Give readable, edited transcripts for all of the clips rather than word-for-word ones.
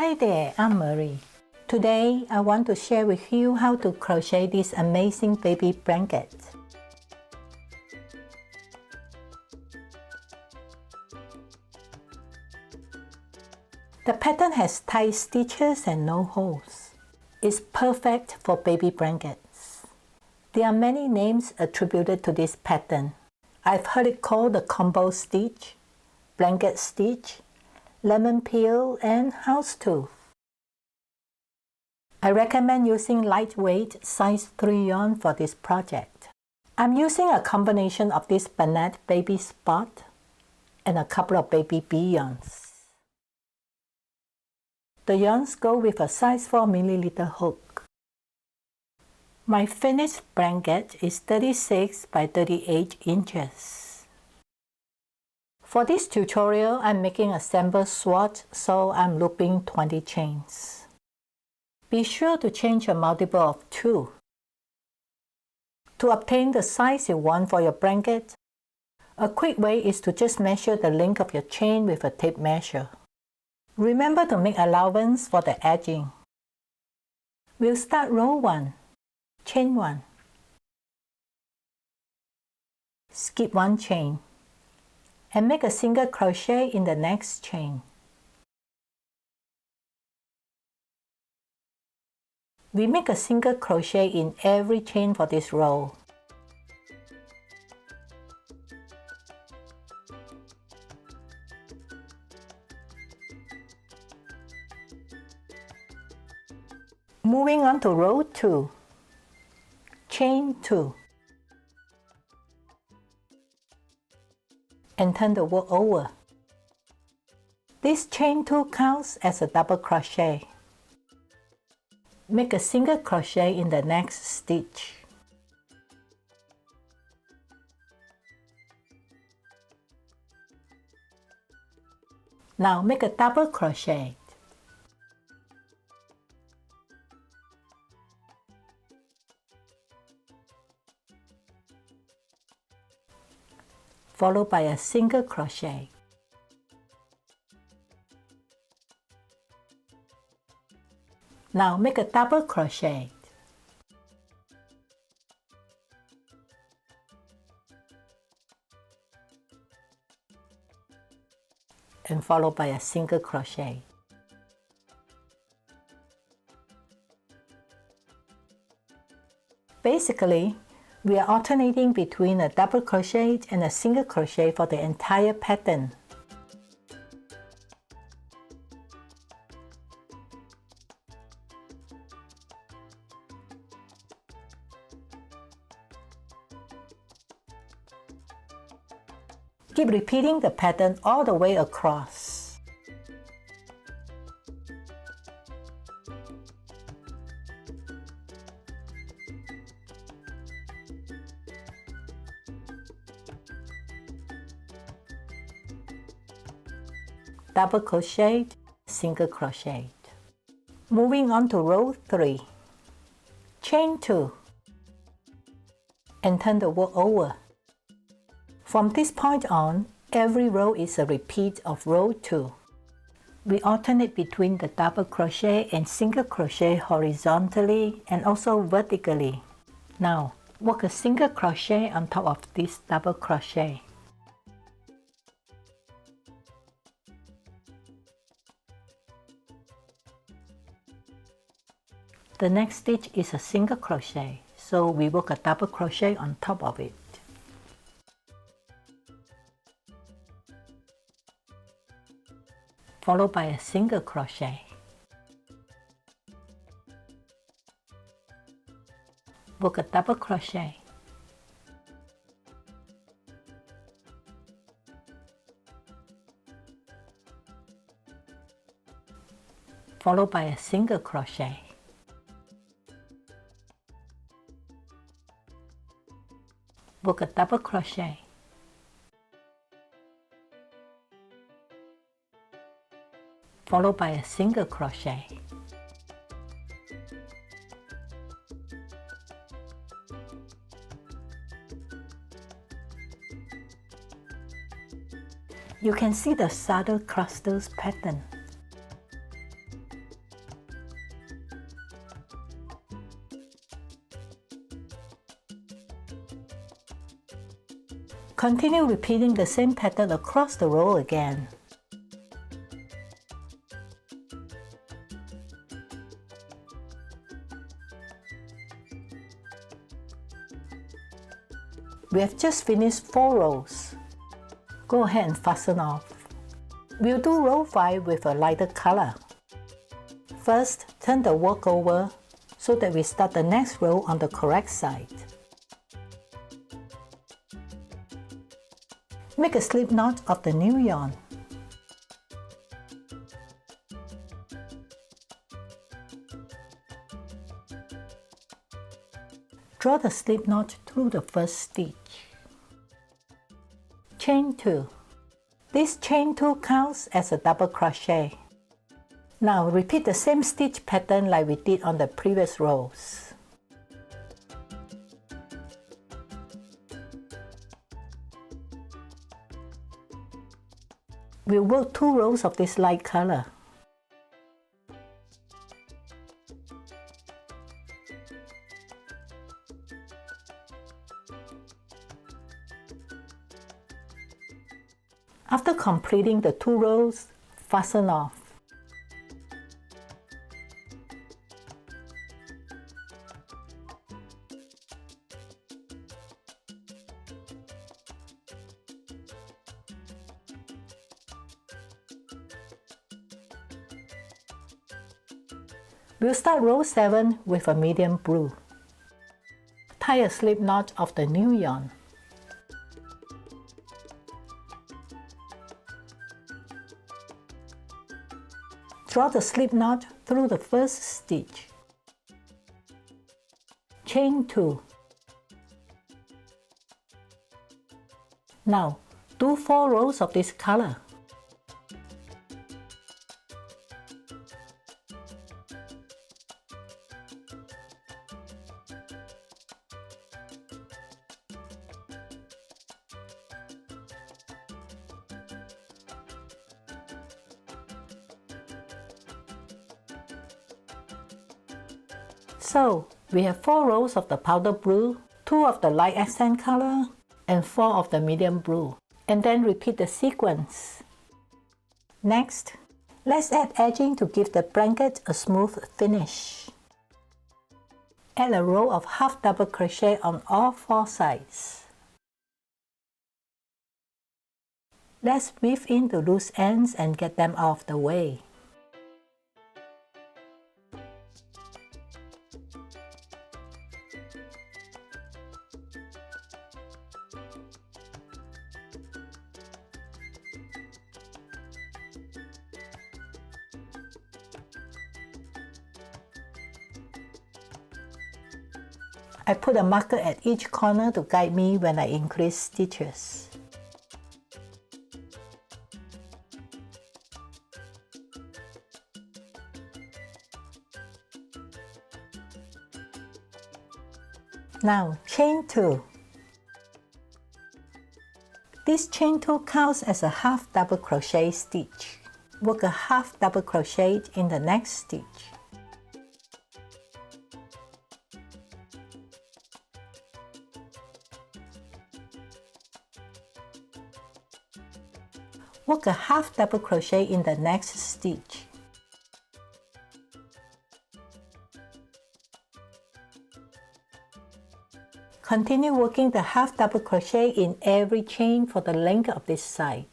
Hi there, I'm Marie. Today I want to share with you how to crochet this amazing baby blanket. The pattern has tight stitches and no holes. It's perfect for baby blankets. There are many names attributed to this pattern. I've heard it called the combo stitch, blanket stitch, lemon peel, and houndstooth. I recommend using lightweight size 3 yarn for this project. I'm using a combination of this Bernat baby spot and a couple of baby bee yarns. The yarns go with a size 4 milliliter hook. My finished blanket is 36 by 38 inches. For this tutorial, I'm making a sample swatch, so I'm looping 20 chains. Be sure to change a multiple of 2. To obtain the size you want for your blanket, a quick way is to just measure the length of your chain with a tape measure. Remember to make allowance for the edging. We'll start row 1, chain 1. Skip 1 chain and make a single crochet in the next chain. We make a single crochet in every chain for this row. Moving on to row 2, chain 2, and turn the work over. This chain 2 counts as a double crochet. Make a single crochet in the next stitch. Now make a double crochet. Followed by a single crochet. Now make a double crochet. And followed by a single crochet. Basically, we are alternating between a double crochet and a single crochet for the entire pattern. Keep repeating the pattern all the way across. Double crochet, single crochet. Moving on to row 3, chain 2, and turn the work over. From this point on, every row is a repeat of row 2. We alternate between the double crochet and single crochet horizontally and also vertically. Now, work a single crochet on top of this double crochet. The next stitch is a single crochet, so we work a double crochet on top of it. Followed by a single crochet. Work a double crochet. Followed by a single crochet. Work a double crochet. Followed by a single crochet. You can see the subtle clusters pattern. Continue repeating the same pattern across the row again. We have just finished 4 rows. Go ahead and fasten off. We'll do row 5 with a lighter color. First, turn the work over so that we start the next row on the correct side. Make a slip knot of the new yarn. Draw the slip knot through the first stitch. Chain 2. This chain 2 counts as a double crochet. Now repeat the same stitch pattern like we did on the previous rows. We'll work 2 rows of this light color. After completing the 2 rows, fasten off. We'll start row 7 with a medium blue. Tie a slip knot of the new yarn. Draw the slip knot through the first stitch. Chain 2. Now, do 4 rows of this color. So, we have 4 rows of the powder blue, 2 of the light accent color, and 4 of the medium blue, and then repeat the sequence. Next, let's add edging to give the blanket a smooth finish. Add a row of half double crochet on all 4 sides. Let's weave in the loose ends and get them out of the way. I put a marker at each corner to guide me when I increase stitches. Now, chain 2. This chain 2 counts as a half double crochet stitch. Work a half double crochet in the next stitch. Work a half double crochet in the next stitch. Continue working the half double crochet in every chain for the length of this side.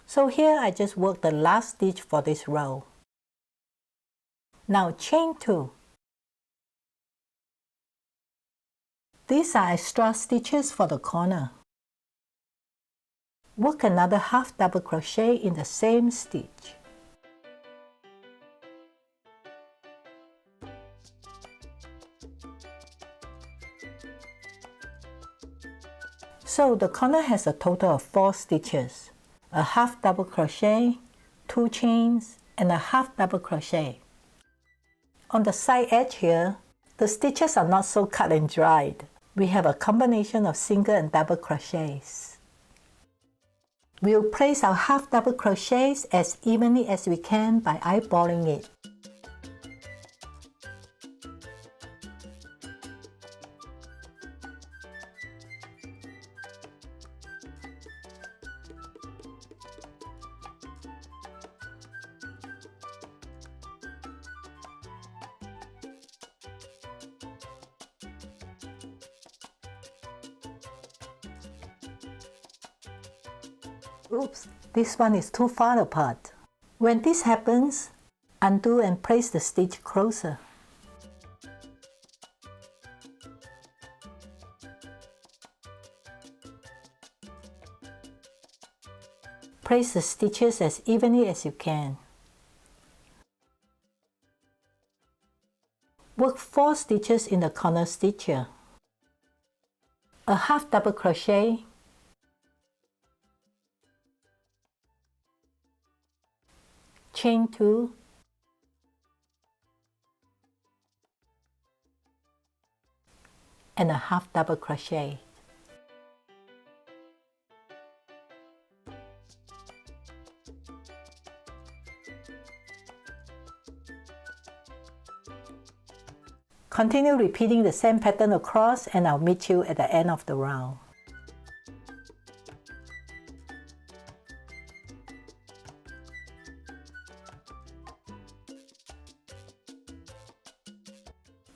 So here I just worked the last stitch for this row. Now chain 2. These are extra stitches for the corner. Work another half double crochet in the same stitch. So the corner has a total of 4 stitches, a half double crochet, 2 chains, and a half double crochet. On the side edge here, the stitches are not so cut and dried. We have a combination of single and double crochets. We'll place our half double crochets as evenly as we can by eyeballing it. Oops, this one is too far apart. When this happens, undo and place the stitch closer. Place the stitches as evenly as you can. Work 4 stitches in the corner stitcher. A half double crochet, chain 2, and a half double crochet. Continue repeating the same pattern across, and I'll meet you at the end of the round.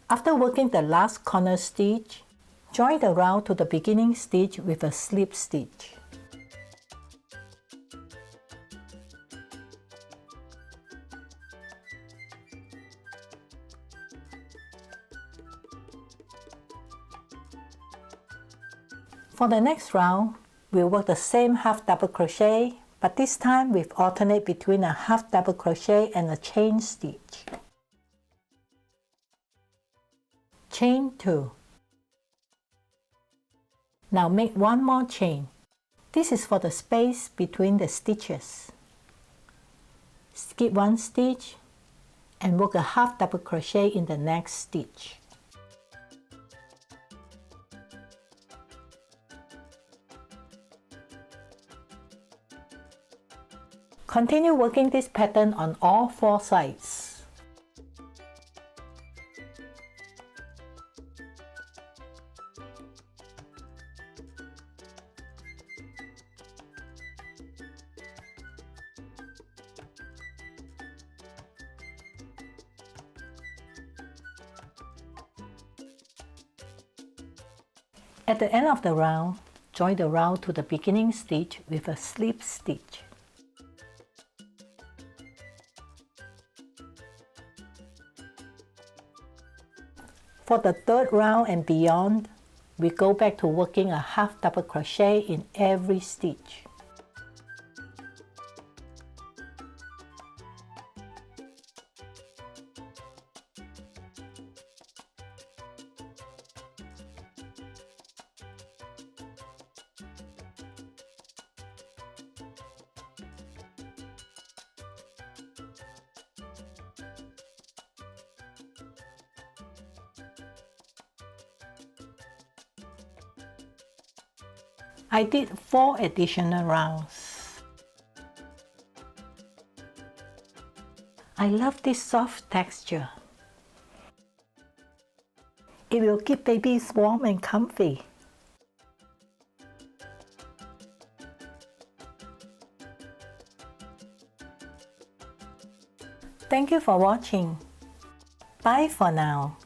After working the last corner stitch, join the round to the beginning stitch with a slip stitch. For the next round, we'll work the same half double crochet, but this time we'll alternate between a half double crochet and a chain stitch. Chain 2. Now make one more chain. This is for the space between the stitches. Skip one stitch and work a half double crochet in the next stitch. Continue working this pattern on all 4 sides. At the end of the round, join the round to the beginning stitch with a slip stitch. For the third round and beyond, we go back to working a half double crochet in every stitch. I did 4 additional rounds. I love this soft texture. It will keep babies warm and comfy. Thank you for watching. Bye for now.